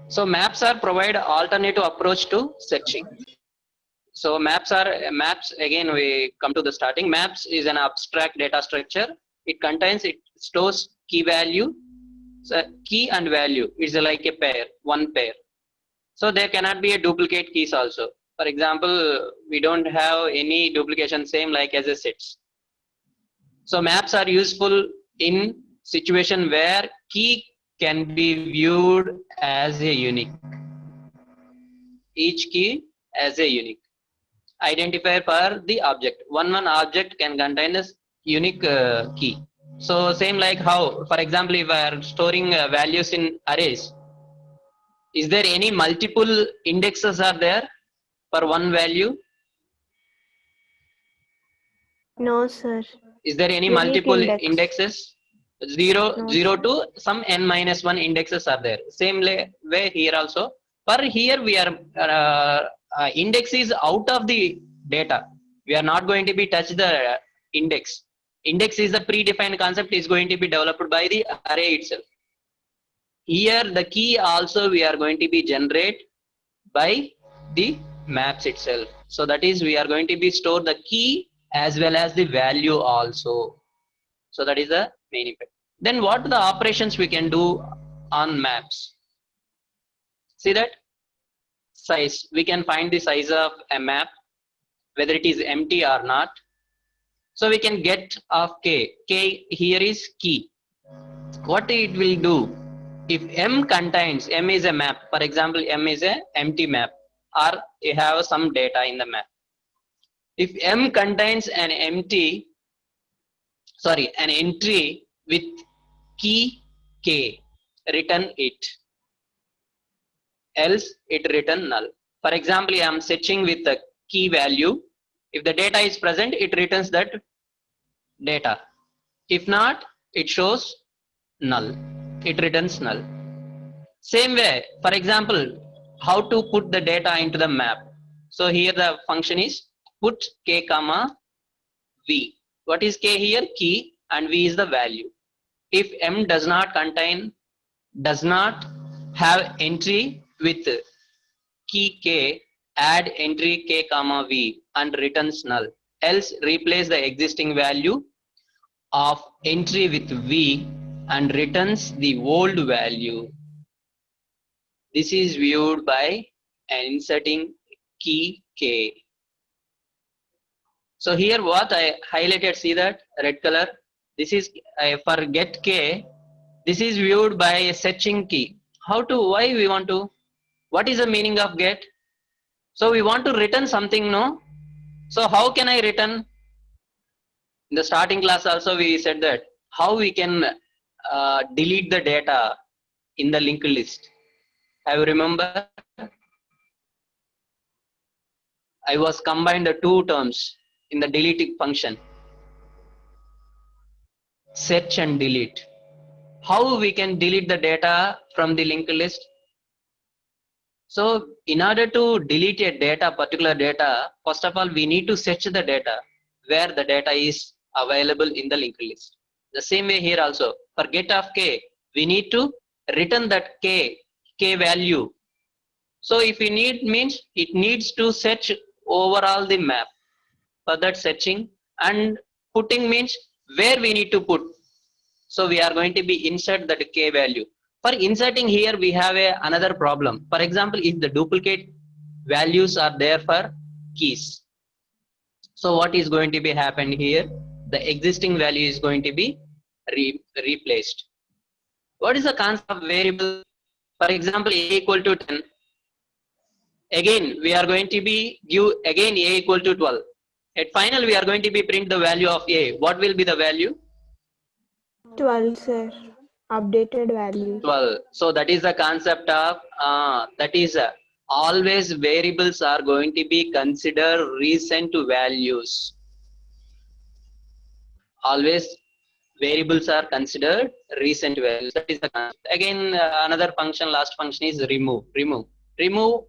So maps are provide alternative approach to searching. So maps again we come to the starting. Maps is an abstract data structure. It stores key value. So key and value is like a pair, one pair. So there cannot be a duplicate keys also. For example, we don't have any duplication same like as a sets. So maps are useful in situation where key can be viewed as a unique. Each key as a unique identifier for the object. One object can contain a unique key. So same like how, for example, if I are storing values in arrays, is there any multiple indexes are there for one value? No, sir. Is there any Unique multiple index. indexes? 0, No, 0 sir. to some n-1 indexes are there. Same way here also. For here we are index is out of the data. We are not going to be touch the index. Index is a predefined concept, is going to be developed by the array itself. Here the key also we are going to be generate by the maps itself. So that is we are going to be store the key as well as the value also. So that is the main impact. Then what are the operations we can do on maps? See that size, we can find the size of a map whether it is empty or not. So we can get of k. K here is key. What it will do? If M contains, M is a map, for example, M is a empty map or you have some data in the map. If M contains an entry with key K, return it, else it return null. For example, I am searching with the key value. If the data is present, it returns that data. If not, it shows null. It returns null. Same way, for example, how to put the data into the map. So here the function is put k comma v. What is k here? Key, and v is the value. If M does not have entry with key k, add entry k comma v and returns null. Else replace the existing value of entry with v and returns the old value. This is viewed by inserting key k. So here what I highlighted, see that red color, this is for get k, this is viewed by a searching key. Why we want to, what is the meaning of get? So we want to return something, no? So how can I return? In the starting class also we said that how we can delete the data in the linked list. I remember I was combined the two terms in the delete function, search and delete. How we can delete the data from the linked list? So in order to delete a data, particular data, first of all we need to search the data where the data is available in the linked list. The same way here also, for get of k, we need to return that k value. So if we need means it needs to search overall the map. For that searching and putting means where we need to put. So we are going to be insert that k value. For inserting here we have another problem. For example, if the duplicate values are there for keys. So what is going to be happen here? The existing value is going to be replaced. What is the concept of variable? For example, a equal to 10. Again, we are going to be give again a equal to 12. At final, we are going to be print the value of a. What will be the value? 12, sir. Updated value. 12. So that is the concept of always variables are going to be considered recent values. Always variables are considered recent values. That is the concept. Again, another function, last function is remove. Remove.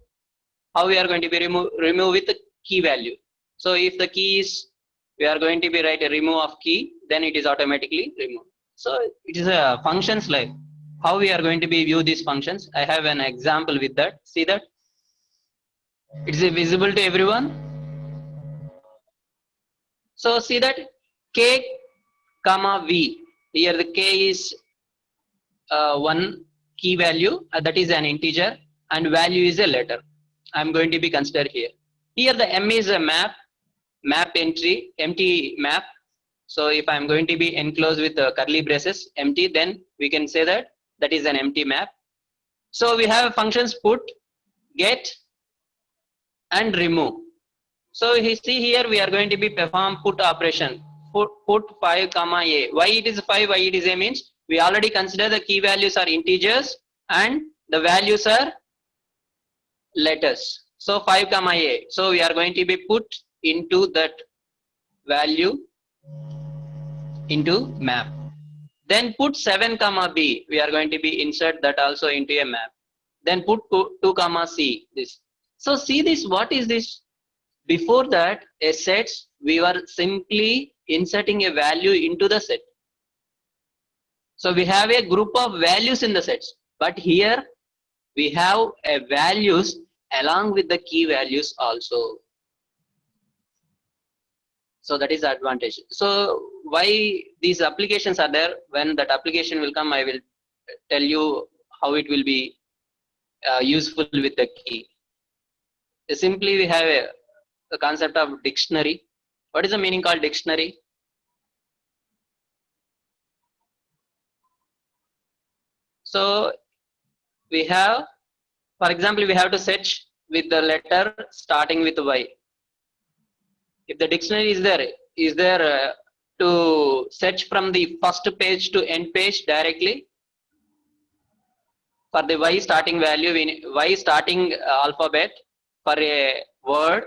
How we are going to be remove with the key value. So if the key is, we are going to be write a remove of key, then it is automatically removed. So it is a functions like how we are going to be view these functions. I have an example with that. See that it is visible to everyone. So see that k comma v. Here the k is one key value, that is an integer, and value is a letter. I'm going to be considered here. Here the m is a map entry, empty map. So if I'm going to be enclosed with curly braces, empty, then we can say that that is an empty map. So we have functions put, get, and remove. So you see here we are going to be perform put operation. Put 5 comma a. Why it is 5? Why it is a means we already consider the key values are integers and the values are letters. So 5 comma a. So we are going to be put into that value into map. Then put 7 comma b. We are going to be insert that also into a map. Then put 2 comma c. This. So see this. What is this? Before that, a set, we were simply inserting a value into the set. So we have a group of values in the sets, but here we have a values along with the key values also. So that is the advantage. So why these applications are there? When that application will come, I will tell you how it will be useful with the key. Simply we have the concept of dictionary. What is the meaning called dictionary? So we have, for example, we have to search with the letter starting with Y. If the dictionary is there to search from the first page to end page directly? For the Y starting value, Y starting alphabet for a word,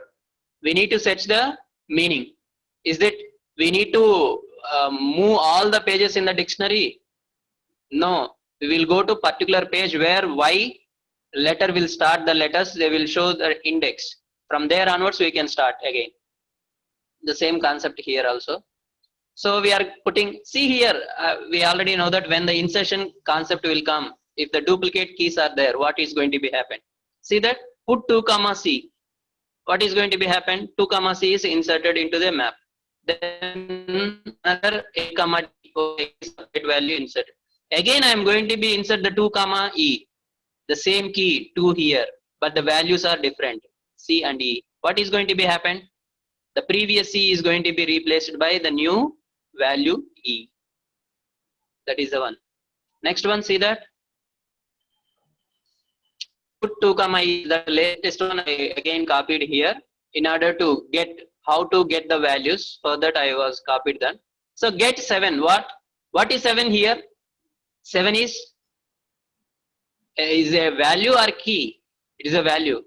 we need to search the meaning. Is it we need to move all the pages in the dictionary? No, we will go to particular page where Y letter will start the letters, they will show the index. From there onwards we can start again. The same concept here also. So we are putting, see here, we already know that when the insertion concept will come, if the duplicate keys are there, what is going to be happen? See that put 2 comma c. What is going to be happen? 2 comma c is inserted into the map. Then another a comma d value inserted. Again I am going to be insert the 2 comma e. The same key 2 here, but the values are different, c and e. What is going to be happen? The previous c is going to be replaced by the new value e. That is the one. Next one, see that put 2 comma e. The latest one I again copied here in order to get how to get the values. For that I was copied that. So get 7. What is 7 here? 7 is a value or key? It is a value.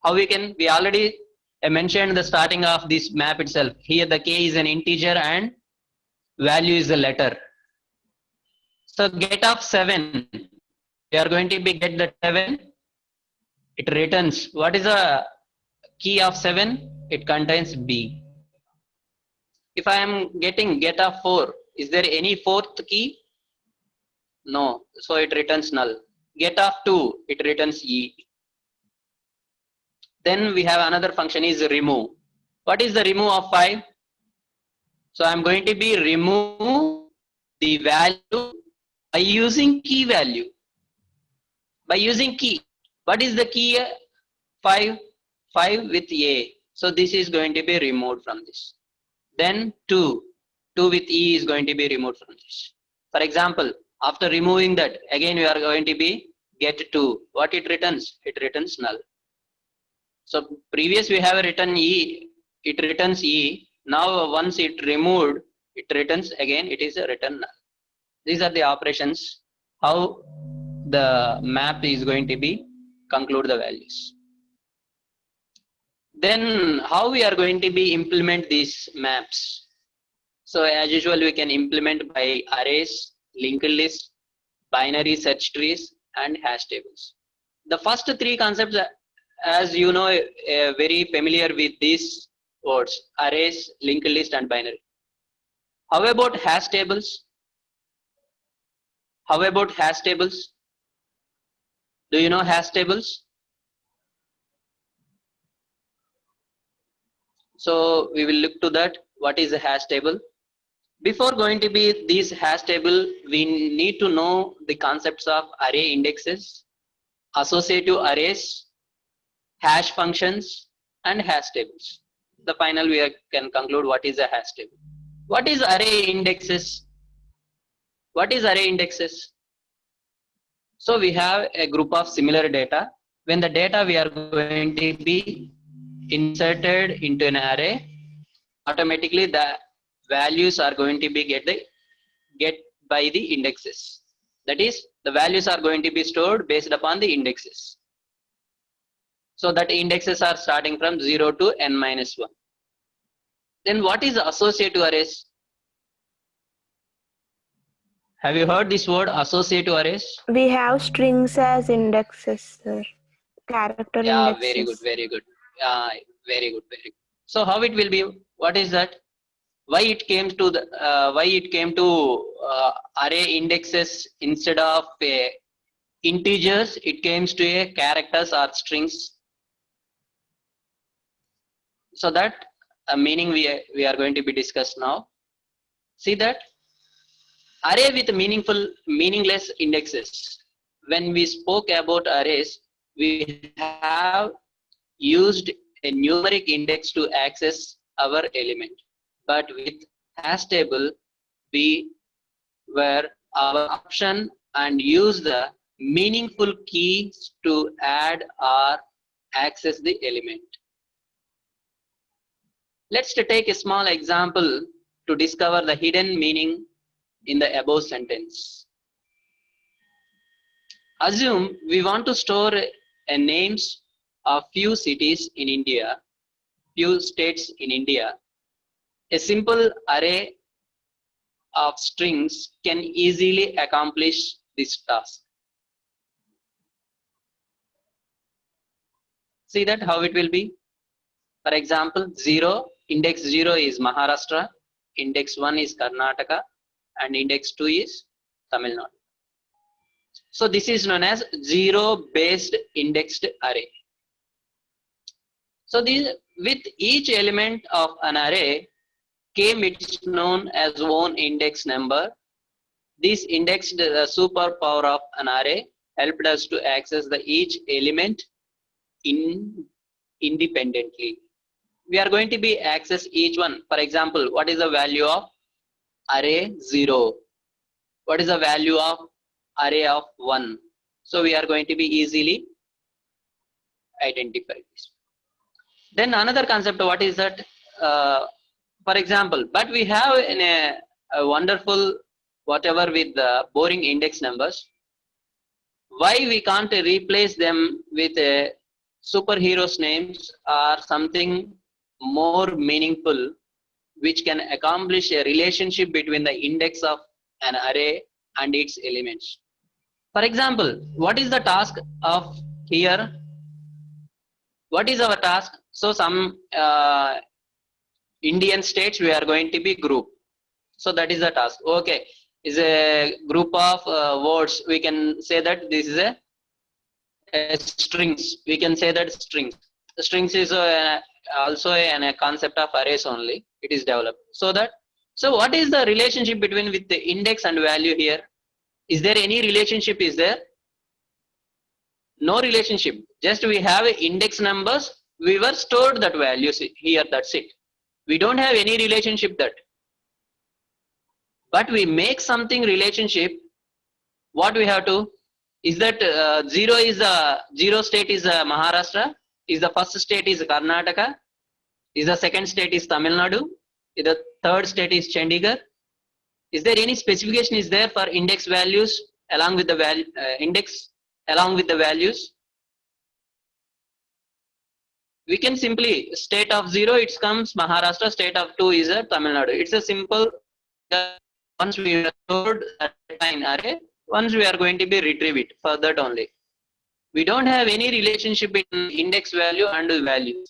How we can? We already mentioned the starting of this map itself. Here the k is an integer and value is a letter. So get of 7. We are going to be get the 7. It returns. What is the key of 7? It contains b. If I am getting get of 4, is there any fourth key? No. So it returns null. Get of 2, it returns e. Then we have another function is remove. What is the remove of 5? So I'm going to be remove the value by using key value. By using key. What is the key? 5 with a. So this is going to be removed from this. Then 2 with e is going to be removed from this. For example, after removing that, again we are going to be get 2. What it returns? It returns null. So previous we have written e, it returns e. Now once it removed, it returns again, it is a return null. These are the operations, how the map is going to be conclude the values. Then how we are going to be implement these maps? So as usual we can implement by arrays, linked list, binary search trees and hash tables. The first 3 concepts, as you know, very familiar with these words, arrays, linked list and binary. How about hash tables? How about hash tables? Do you know hash tables? So we will look to that. What is a hash table? Before going to be these hash table, we need to know the concepts of array indexes, associative arrays, hash functions, and hash tables. The final we can conclude what is a hash table. What is array indexes? What is array indexes? So we have a group of similar data. When the data we are going to be inserted into an array, automatically the values are going to be get by the indexes. That is, the values are going to be stored based upon the indexes. So that indexes are starting from 0 to n minus 1. Then what is associative arrays? Have you heard this word associative arrays? We have strings as indexes, sir. Character Yeah, indexes. very good, very good. Very good, very good. So how it will be? What is that? Why it came to the array indexes instead of integers? It came to a characters or strings. So that meaning we are going to be discussed now. See that array with meaningless indexes. When we spoke about arrays, we have used a numeric index to access our element. But with hash table, we were our option and use the meaningful keys to add or access the element. Let's take a small example to discover the hidden meaning in the above sentence. Assume we want to store a names of few cities in India, few states in India. A simple array of strings can easily accomplish this task. See that how it will be. For example, 0, index 0 is Maharashtra, index 1 is Karnataka, and index 2 is Tamil Nadu. So this is known as zero-based indexed array. So with each element of an array came its known as own index number. This indexed superpower of an array helped us to access the each element independently. We are going to be access each one. For example, what is the value of array 0? What is the value of array of 1? So we are going to be easily identify this. Then another concept, what is that? For example, but we have in a wonderful whatever with the boring index numbers. Why we can't replace them with a superheroes names or something more meaningful, which can accomplish a relationship between the index of an array and its elements. For example, what is the task of here? What is our task? So some Indian states we are going to be group. So that is the task. Okay, is a group of words. We can say that this is a strings. We can say that strings. The strings is also a concept of arrays only. It is developed. So what is the relationship between with the index and value here? Is there any relationship? Is there? No relationship. Just we have index numbers. We were stored that values here. That's it. We don't have any relationship that. But we make something relationship. What we have to is that 0 is a 0 state is Maharashtra. Is the first state is Karnataka. Is the second state is Tamil Nadu. Is the third state is Chandigarh. Is there any specification is there for index values along with the value index along with the values? We can simply state of 0 it comes Maharashtra, state of 2 is Tamil Nadu. It's a simple once we have stored that in array, once we are going to be retrieve it for that only. We don't have any relationship between index value and value.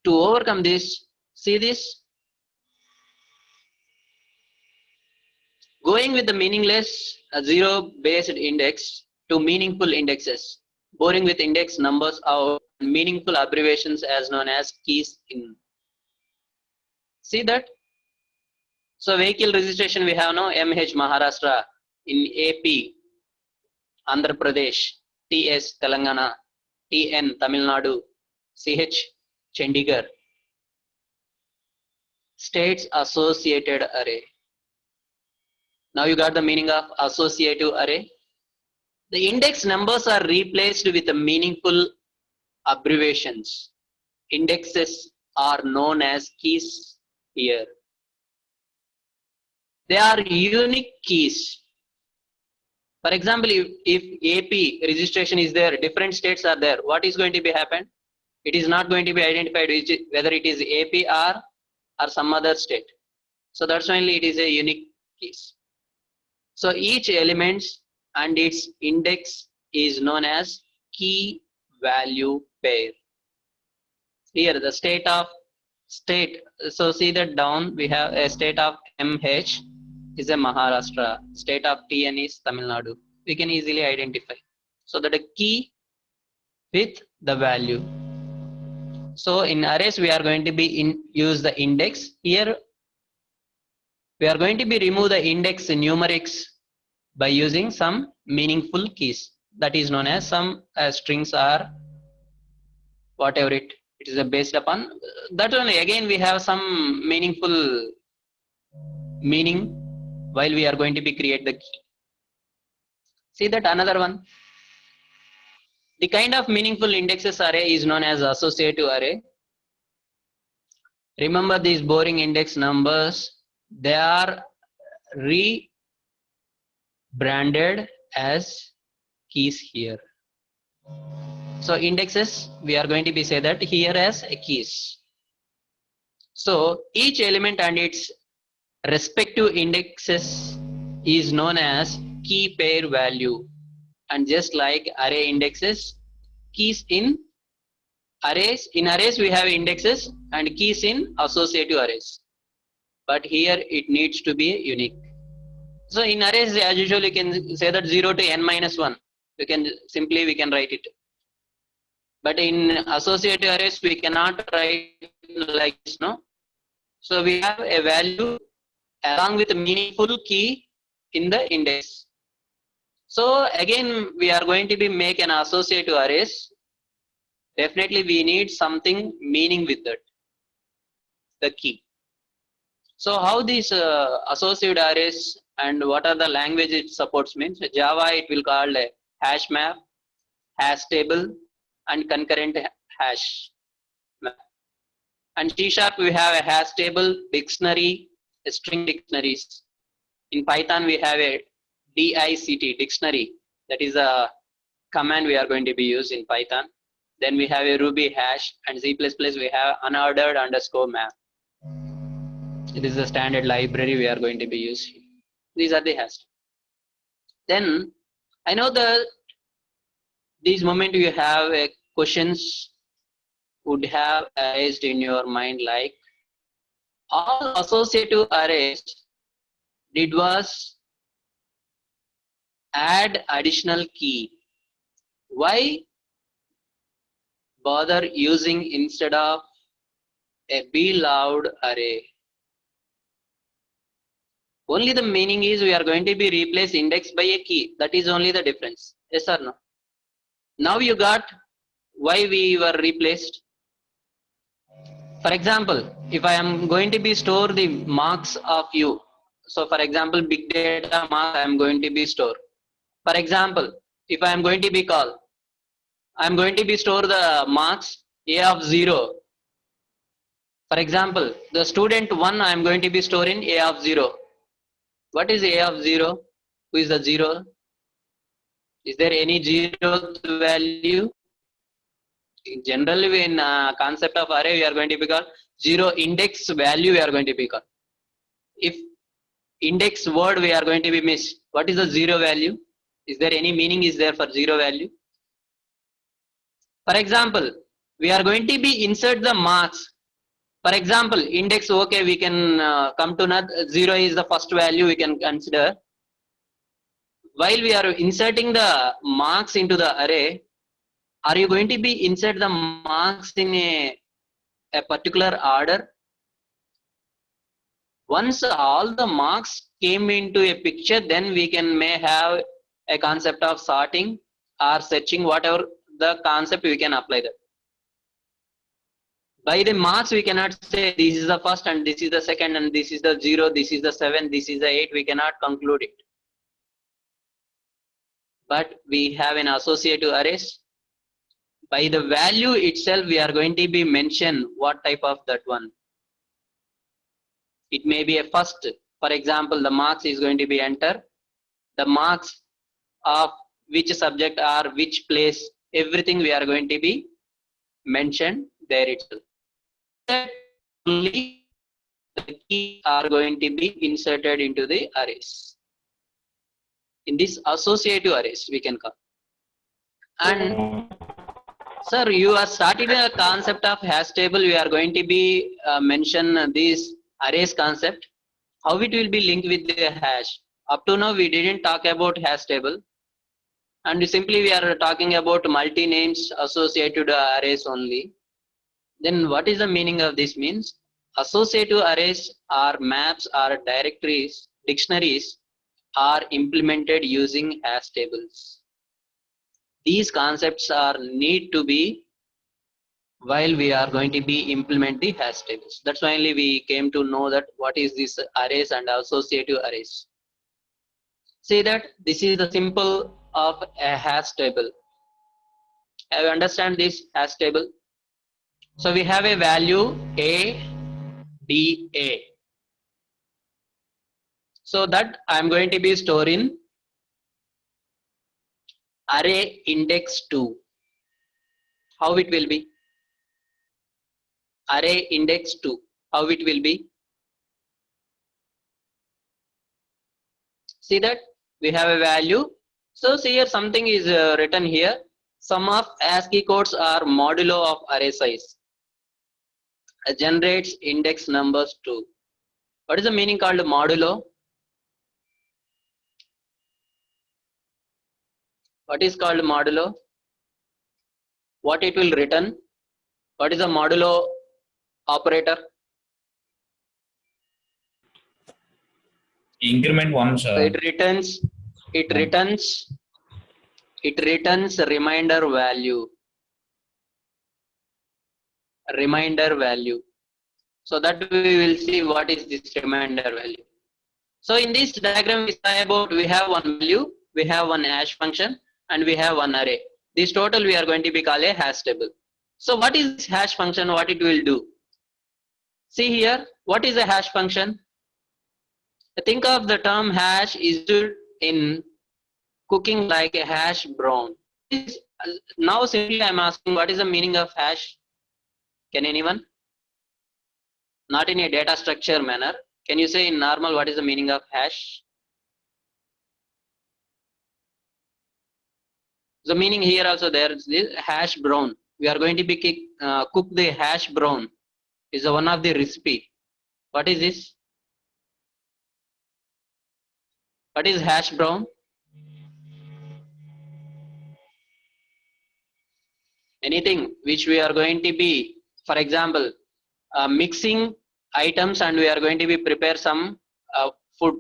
To overcome this, see this. Going with the meaningless zero-based index to meaningful indexes, boring with index numbers out, meaningful abbreviations as known as keys in. See that? So vehicle registration we have now MH Maharashtra, in AP Andhra Pradesh, TS Telangana, TN Tamil Nadu, CH Chandigarh. States associated array. Now you got the meaning of associative array. The index numbers are replaced with the meaningful abbreviations. Indexes are known as keys here. They are unique keys. For example, if AP registration is there, different states are there, what is going to be happen? It is not going to be identified whether it is APR or some other state. So that's why it is a unique keys. So each element and its index is known as key value pair. Here the state. So see that down we have a state of MH is a Maharashtra. State of TN is Tamil Nadu. We can easily identify. So that a key with the value. So in arrays we are going to be use the index. Here we are going to be remove the index numerics by using some meaningful keys. That is known as some strings or whatever it is based upon. That only again we have some meaningful meaning while we are going to be create the key. See that another one. The kind of meaningful indexes array is known as associative array. Remember these boring index numbers, they are rebranded as keys here. So indexes, we are going to be say that here as keys. So each element and its respective indexes is known as key pair value. And just like array indexes, keys in arrays we have indexes and keys in associative arrays. But here it needs to be unique. So in arrays as usual you can say that 0 to n minus 1. We can write it. But in associative arrays we cannot write like this, no? So we have a value along with a meaningful key in the index. So again we are going to be make an associative arrays. Definitely we need something meaning with that, the key. So how these associative arrays and what are the language it supports means Java it will call a hash map, hash table and concurrent hash map. And C# we have a hash table, dictionary, string dictionaries. In Python we have a DICT dictionary, that is a command we are going to be used in Python. Then we have a Ruby hash and C++ we have unordered underscore map. It is a standard library we are going to be using. These are the hash. Then I know that this moment you have a questions would have raised in your mind like all associative arrays did was add additional key. Why bother using instead of a beloved array? Only the meaning is we are going to be replace index by a key. That is only the difference. Yes or no? Now you got why we were replaced. For example, if I am going to be store the marks of you. So for example, big data mark I am going to be store. For example, if I am going to be call, I am going to be store the marks A of 0. For example, the student 1 I am going to be store in A of 0. What is A of 0? Who is the 0? Is there any 0th value? Generally in concept of array we are going to be called 0 index value we are going to be called. If index word we are going to be miss, what is the 0 value? Is there any meaning is there for 0 value? For example, we are going to be insert the marks For example, index, okay, we can come to not 0 is the first value we can consider. While we are inserting the marks into the array, are you going to be insert the marks in a particular order? Once all the marks came into a picture, then we can may have a concept of sorting or searching, whatever the concept we can apply that. By the marks we cannot say this is the first and this is the second and this is the 0, this is the 7, this is the 8, we cannot conclude it. But we have an associative arrays. By the value itself we are going to be mention what type of that one. It may be a first, for example, the marks is going to be enter, the marks of which subject or which place, everything we are going to be mentioned there itself. That only the keys are going to be inserted into the arrays. In this associative arrays we can call. And sir, you are started a concept of hash table. We are going to be mention this arrays concept. How it will be linked with the hash? Up to now we didn't talk about hash table, and simply we are talking about multi names associated arrays only. Then what is the meaning of this? Means associative arrays are maps or directories, dictionaries are implemented using hash tables. These concepts are need to be while we are going to be implement the hash tables. That's why only we came to know that what is this arrays and associative arrays. See that this is the symbol of a hash table. Have you understand this hash table? So we have a value A, D, A. So that I am going to be storing array index 2. How it will be? Array index 2. How it will be? See that we have a value. So see here something is written here. Sum of ASCII codes are modulo of array size. Generates index numbers 2. What is the meaning called modulo? What is called modulo? What it will return? What is a modulo operator? Increment 1, sir. So it returns reminder value. Reminder value. So that we will see what is this reminder value. So in this diagram we say about we have one value, we have one hash function, and we have one array. This total we are going to be called a hash table. So what is hash function? What it will do? See here, what is a hash function? Think of the term hash is used in cooking like a hash brown. Now simply I am asking what is the meaning of hash? Can anyone? Not in a data structure manner. Can you say in normal what is the meaning of hash? The meaning here also there is this hash brown. We are going to be cook the hash brown. Is one of the recipe. What is this? What is hash brown? Anything which we are going to be, for example, mixing items and we are going to be prepare some food.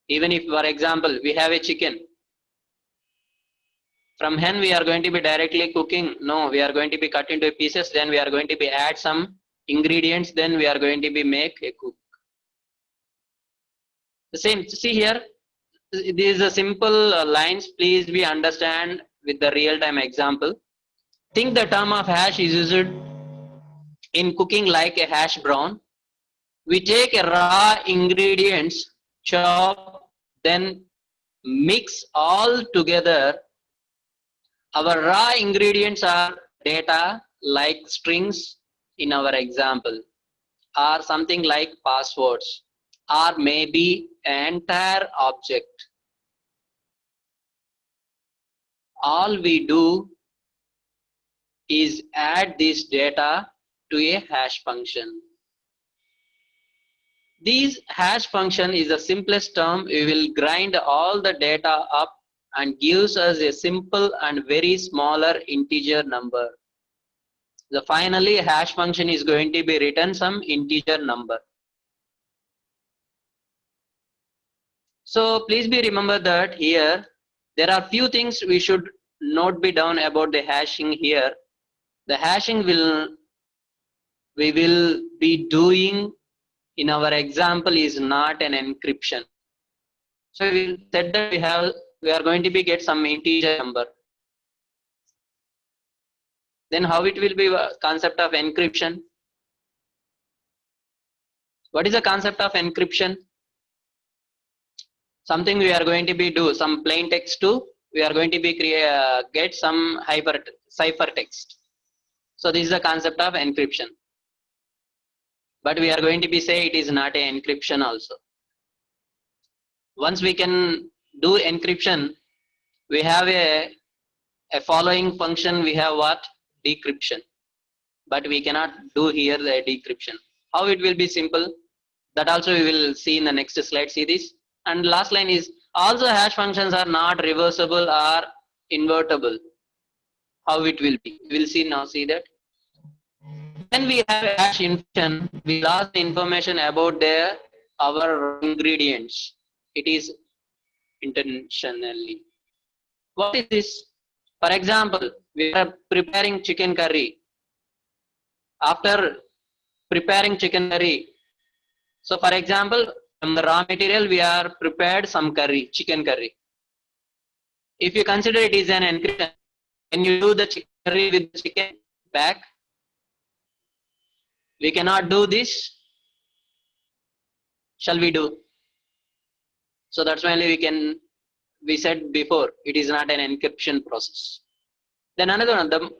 Even if, for example, we have a chicken. From hen we are going to be directly cooking. No, we are going to be cut into pieces. Then we are going to be add some ingredients. Then we are going to be make a cook. The same. See here. These are simple lines. Please be understand with the real-time example. Think the term of hash is used in cooking like a hash brown. We take a raw ingredients, chop, then mix all together. Our raw ingredients are data like strings in our example, or something like passwords, or maybe an entire object. All we do is add this data to a hash function. This hash function is the simplest term. We will grind all the data up and gives us a simple and very smaller integer number. The finally hash function is going to be written some integer number. So please be remember that here there are few things we should note be down about the hashing here. The hashing we will be doing in our example is not an encryption. So we will said that we are going to be get some integer number. Then how it will be a concept of encryption? What is the concept of encryption? Something we are going to be do some plain text to we are going to be get some ciphertext. So this is the concept of encryption. But we are going to be say it is not an encryption also. Once we can do encryption, we have a following function. We have what? Decryption. But we cannot do here the decryption. How it will be simple? That also we will see in the next slide. See this. And last line is also hash functions are not reversible or invertible. How it will be? We will see now. See that. When we have a hash function, we lost information about our ingredients. It is intentionally. What is this? For example, we are preparing chicken curry. After preparing chicken curry, so for example, from the raw material we are prepared some curry, chicken curry. If you consider it is an encryption, when you do the chicken curry with the chicken back, we cannot do this. Shall we do? So that's why we said before, it is not an encryption process. Then another one, the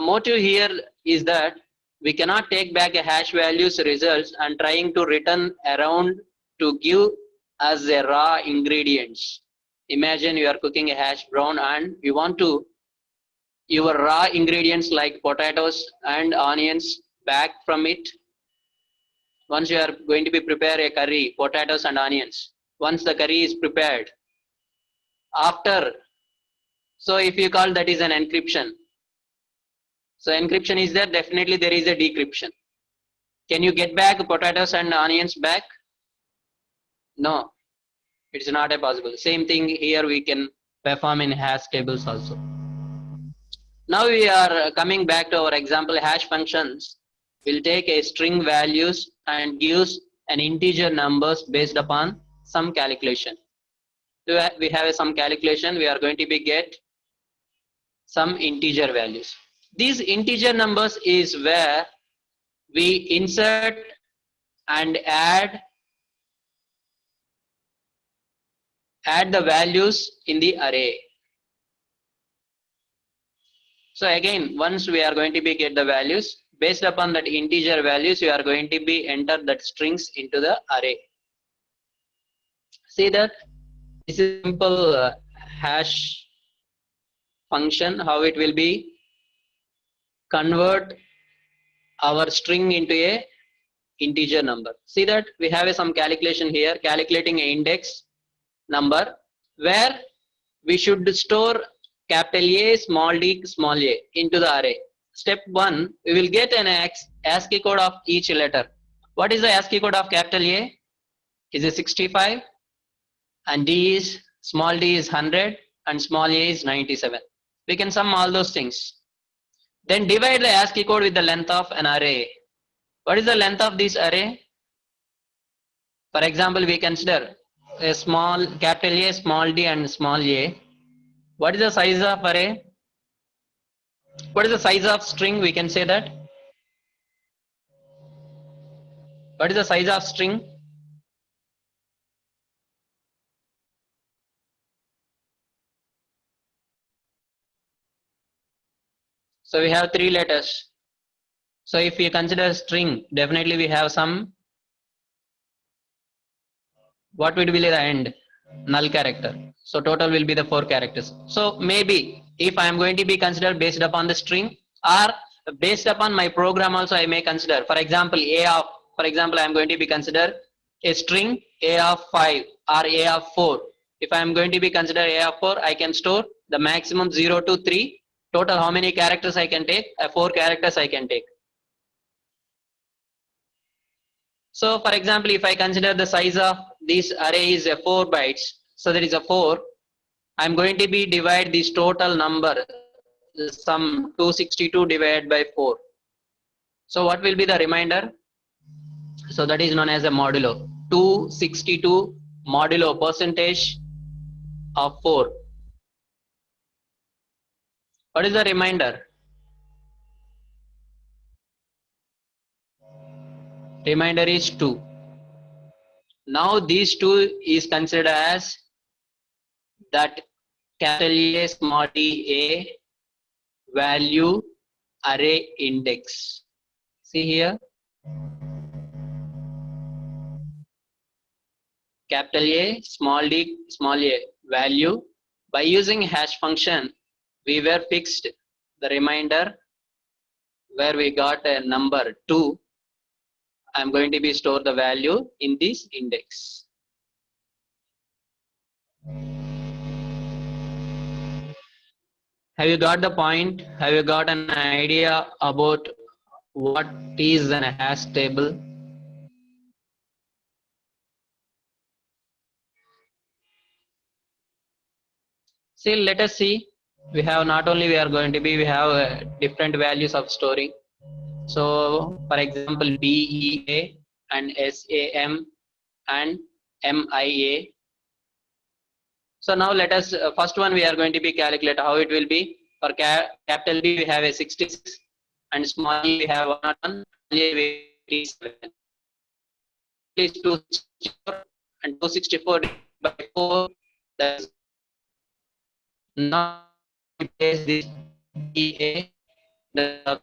motive here is that we cannot take back a hash values results and trying to return around to give as a raw ingredients. Imagine you are cooking a hash brown and you want to your raw ingredients like potatoes and onions back from it. Once you are going to be prepare a curry, potatoes and onions. Once the curry is prepared, after, so if you call that is an encryption. So encryption is there, definitely there is a decryption. Can you get back potatoes and onions back? No, it's not a possible. Same thing here we can perform in hash tables also. Now we are coming back to our example hash functions. We'll take a string values and gives an integer numbers based upon some calculation. We have some calculation, we are going to be get some integer values. These integer numbers is where we insert and add the values in the array. So again, once we are going to be get the values, based upon that integer values, you are going to be enter that strings into the array. See that this is simple hash function, how it will be convert our string into a integer number. See that we have some calculation here, calculating an index number where we should store capital A, small d, small a into the array. Step 1, we will get an ASCII code of each letter. What is the ASCII code of capital A? Is it 65 and D is small d is 100 and small a is 97. We can sum all those things. Then divide the ASCII code with the length of an array. What is the length of this array? For example, we consider a small capital A, small d and small a. What is the size of array? What is the size of string? We can say that. What is the size of string? So we have 3 letters. So if we consider string, definitely we have some, what would be the end? Null character. So total will be the 4 characters. So maybe if I am going to be considered based upon the string, or based upon my program also I may consider. For example, I am going to be consider a string a of 5 or a of 4. If I am going to be consider a of 4, I can store the maximum 0 to 3. Total how many characters I can take? 4 characters I can take. So for example, if I consider the size of this array is a 4 bytes, so that is a 4. I'm going to be divide this total number, sum 262 divided by 4. So what will be the remainder? So that is known as a modulo. 262 modulo percentage of 4. What is the remainder? Remainder is 2. Now these 2 is considered as that capital A small a value array index. See here, capital A small a value. By using hash function, we were fixed the remainder where we got a number 2. I'm going to be store the value in this index. Have you got the point? Have you got an idea about what is an hash table? See, let us see. We have not only we are going to be, we have different values of storing. So for example, BEA and SAM and MIA. So now let us, first one we are going to be calculate how it will be. For capital B we have a 66 and small e we have 101, small a we have 87. Is 264 and 264 by 4. That is now replace this BA. The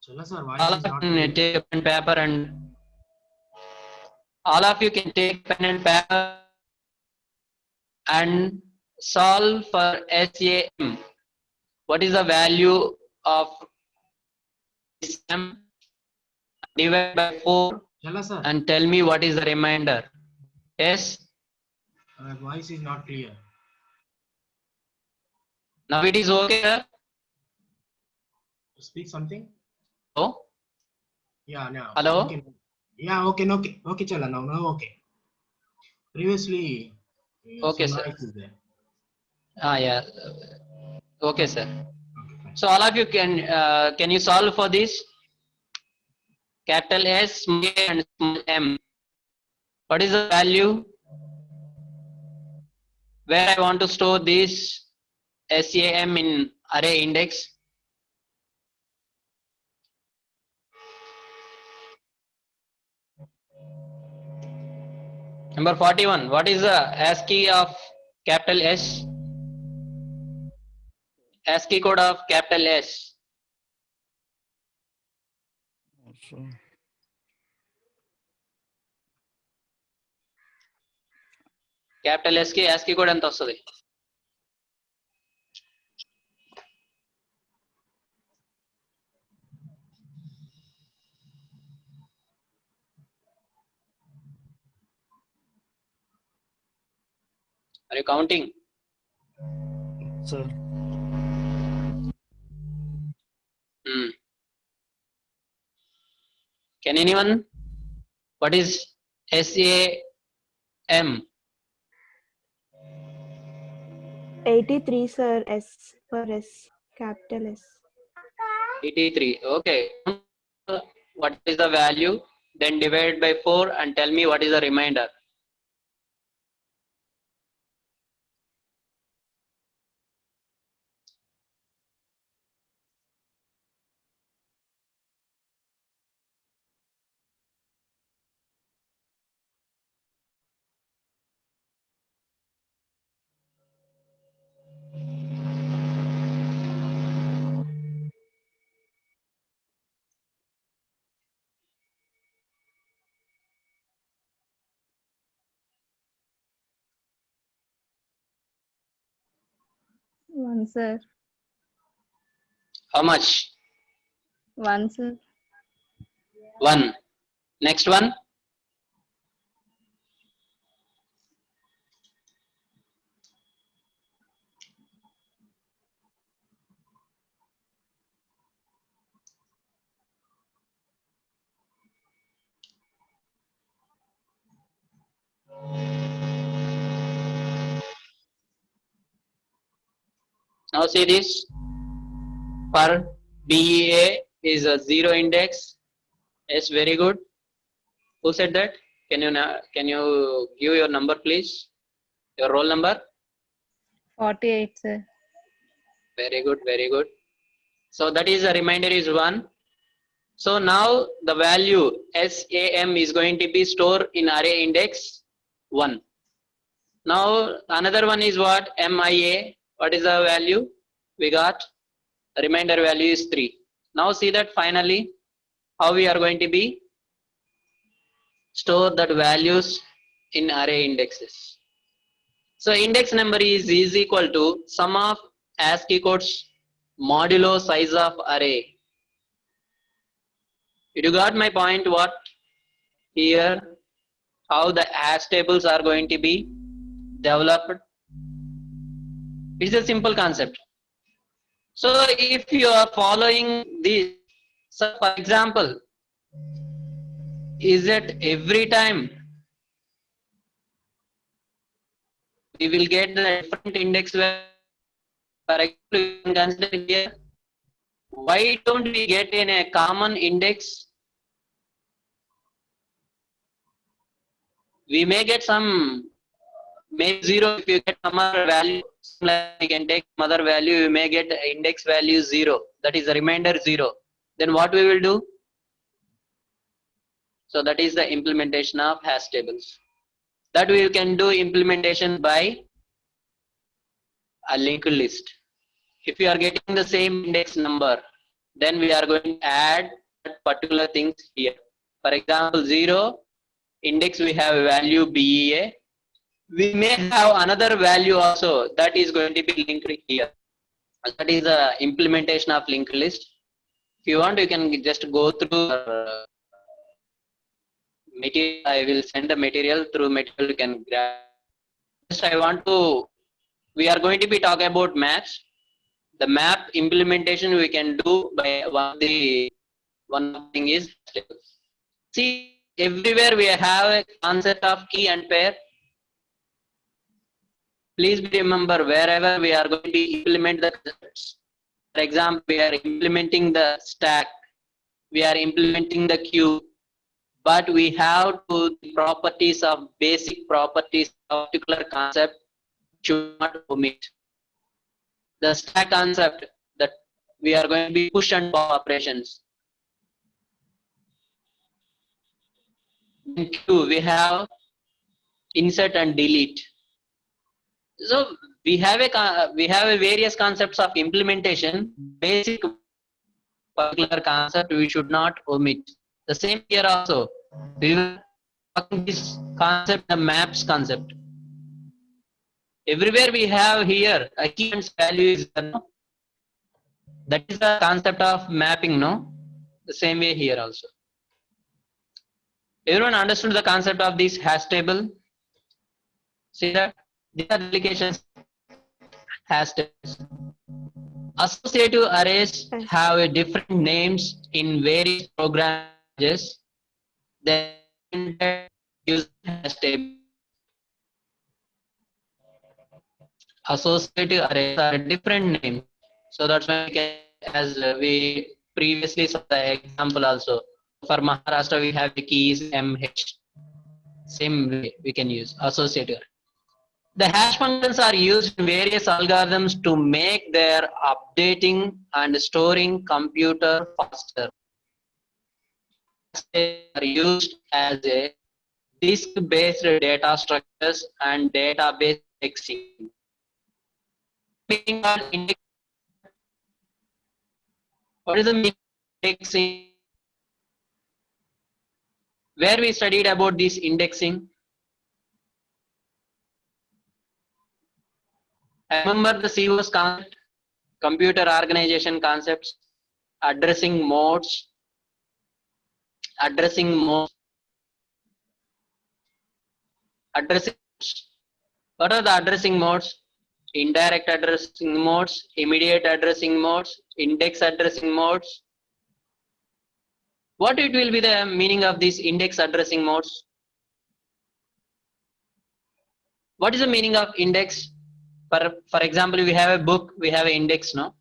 all of you can take a pen and paper and all of you can take pen and paper and solve for SAM. What is the value of SAM divided by 4 and tell me what is the remainder. Yes, Voice is not clear. now it is okay, sir. Speak something. Oh, Yeah, now. hello. Okay. Yeah, okay, chala, now, okay. Previously, Okay, some sir. noise is there. Yeah. Okay, sir. Okay, fine. So all of you can you solve for this? Capital S, small a and small m. What is the value? Where I want to store this SAM in array index? Number 41. What is the ASCII of capital S? ASCII code of capital S. Capital S ki ASCII code enta ostadi? Are you counting? Sir. Can anyone? What is SAM? 83, sir. S for S, capital S. 83. Okay. What is the value? Then divide by 4 and tell me what is the remainder. One, sir. How much? One, sir. 1. Next one. Now see this. For BEA is a 0 index. Yes, very good. Who said that? Can you give your number, please? Your roll number. 48, sir. Very good. Very good. So that is the remainder is 1. So now the value SAM is going to be stored in array index 1. Now another one is what? MIA. What is the value? We got the remainder value is 3. Now see that finally how we are going to be store that values in array indexes. So index number is equal to sum of ASCII codes modulo size of array. Did you got my point? What here? How the hash tables are going to be developed? It's a simple concept. So if you are following this, so for example, is that every time we will get the different index value? For example, you can consider here, why don't we get in a common index? We may get some, maybe 0 if you get some other value, like you can take some other value, you may get the index value 0, that is the remainder 0. Then what we will do? So that is the implementation of hash tables. That we can do implementation by a linked list. If we are getting the same index number, then we are going to add particular things here. For example, 0 index we have a value BEA. We may have another value also that is going to be linked here. That is the implementation of linked list. If you want, you can just go through material. I will send the material through material. You can grab. Just I want to. We are going to be talking about maps. The map implementation we can do by one thing is tables. See, everywhere we have a concept of key and pair. Please remember, wherever we are going to implement the concepts. For example, we are implementing the stack, we are implementing the queue, but we have to the properties of basic properties of particular concept should not omit. The stack concept that we are going to be push and pop operations. In queue we have insert and delete. So we have a various concepts of implementation. Basic particular concept we should not omit. The same here also. We will talk this concept, the maps concept. Everywhere we have here a key and value is there, no? That is the concept of mapping, no? The same way here also. Everyone understood the concept of this hash table? See that? These are applications hash tables. Associative arrays have a different names in various program languages. They use hash table. Associative arrays are a different name. So that's why we can, as we previously saw the example also. For Maharashtra we have the keys MH. Same way we can use associative. The hash functions are used in various algorithms to make their updating and storing computer faster. They are used as a disk-based data structures and database indexing. What is the meaning of indexing? Where we studied about this indexing? I remember the COS concept, computer organization concepts. addressing modes, addressing modes. What are the addressing modes? Indirect addressing modes, immediate addressing modes, index addressing modes. What it will be the meaning of these index addressing modes? What is the meaning of index? For example, we have a book, we have an index, no?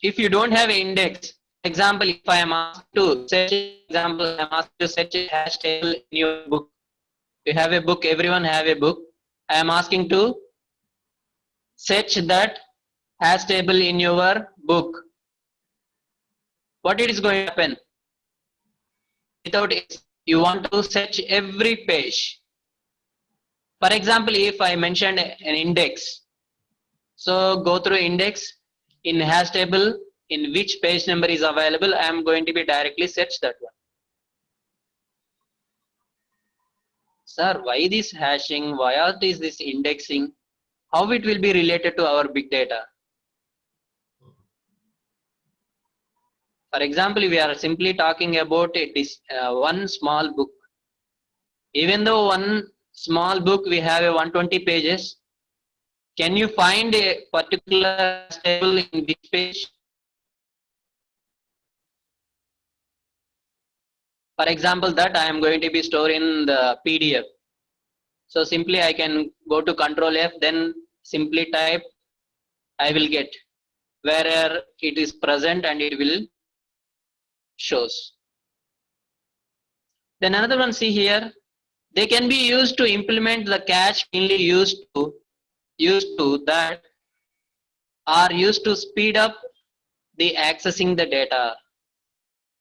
If you don't have an index, example, if I am asked to search, example, I am asked to search a hash table in your book. You have a book, everyone have a book. I am asking to search that hash table in your book. What it is going to happen? Without it, you want to search every page. For example, if I mentioned an index, so go through index in hash table, in which page number is available, I am going to be directly search that one. Sir, why this hashing? Why are this indexing? How it will be related to our big data? For example, we are simply talking about one small book. Even though one small book we have a 120 pages, can you find a particular table in which page? For example, that I am going to be storing the PDF. So simply I can go to Control F, then simply type, I will get where it is present and it will shows. Then another one, see here, they can be used to implement the cache mainly used to that are used to speed up the accessing the data.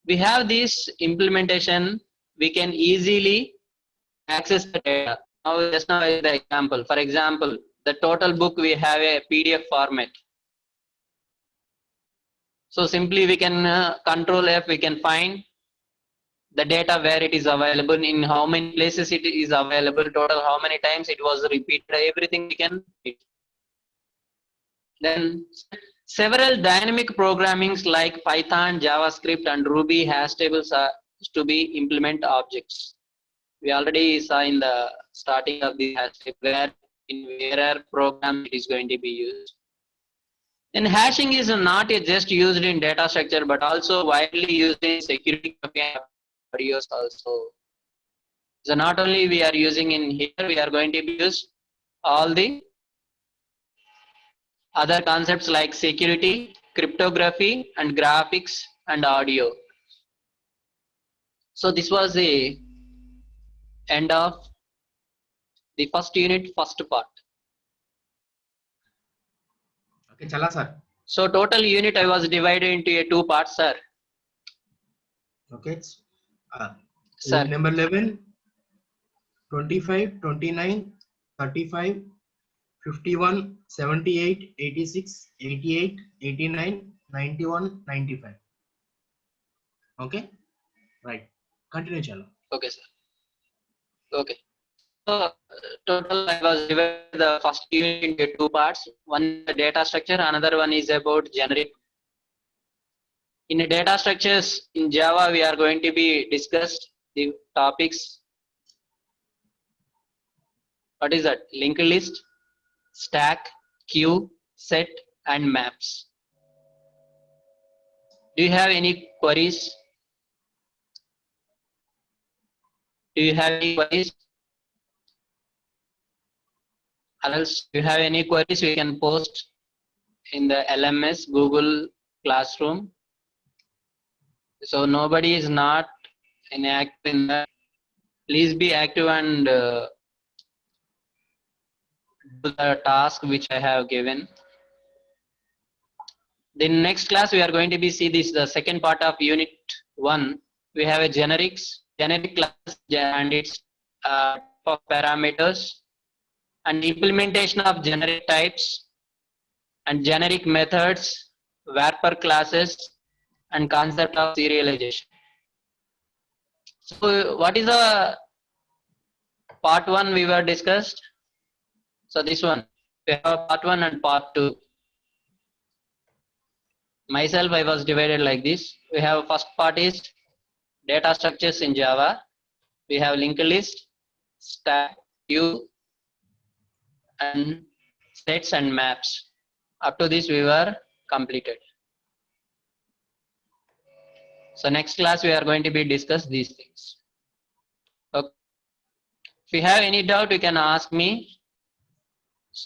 We have this implementation, we can easily access the data. Now just now is the example. For example, the total book we have a PDF format. So simply we can Control F, we can find the data where it is available, in how many places it is available, total how many times it was repeated, everything we can read. Then several dynamic programmings like Python, JavaScript and Ruby hash tables are to be implement objects. We already saw in the starting of the hash table where in where program it is going to be used. And hashing is not just used in data structure but also widely used in security videos also. So not only we are using in here, we are going to use all the other concepts like security, cryptography and graphics and audio. So this was the end of the first unit, first part. Okay, chala sir. So total unit I was divided into two parts, sir. Okay. Sir. Number 11, 25, 29, 35, 51, 78, 86, 88, 89, 91, 95. Okay. Right. Continue, chalo. Okay, sir. Okay. So total I was divided the first unit into two parts. One the data structure, another one is about generic. In the data structures in Java, we are going to be discussed the topics. What is that? Linked list, stack, queue, set, and maps. Do you have any queries? Do you have any queries? Or else, if you have any queries, we can post in the LMS Google Classroom. So nobody is not inactive in that. Please be active and do the task which I have given. The next class we are going to be see this the second part of unit 1. We have a generic class and its of parameters and implementation of generic types and generic methods, wrapper classes and concept of serialization. So what is the part 1 we were discussed? So this one, we have part 1 and part 2. myself, I was divided like this. We have first part is data structures in Java. We have linked list, stack, queue, and sets and maps. Up to this we were completed. So next class we are going to be discuss these things. Okay. If you have any doubt, you can ask me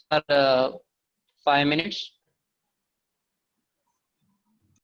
for 5 minutes.